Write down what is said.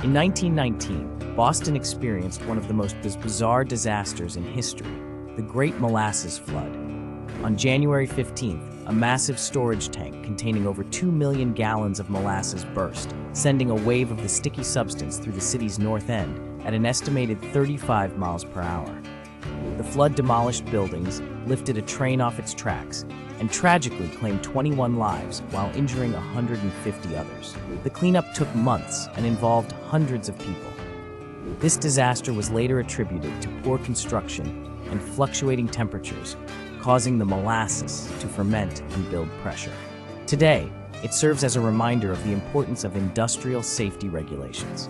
In 1919, Boston experienced one of the most bizarre disasters in history, the Great Molasses Flood. On January 15th, a massive storage tank containing over 2 million gallons of molasses burst, sending a wave of the sticky substance through the city's north end at an estimated 35 miles per hour. The flood demolished buildings, lifted a train off its tracks, and tragically claimed 21 lives while injuring 150 others. The cleanup took months and involved hundreds of people. This disaster was later attributed to poor construction and fluctuating temperatures, causing the molasses to ferment and build pressure. Today, it serves as a reminder of the importance of industrial safety regulations.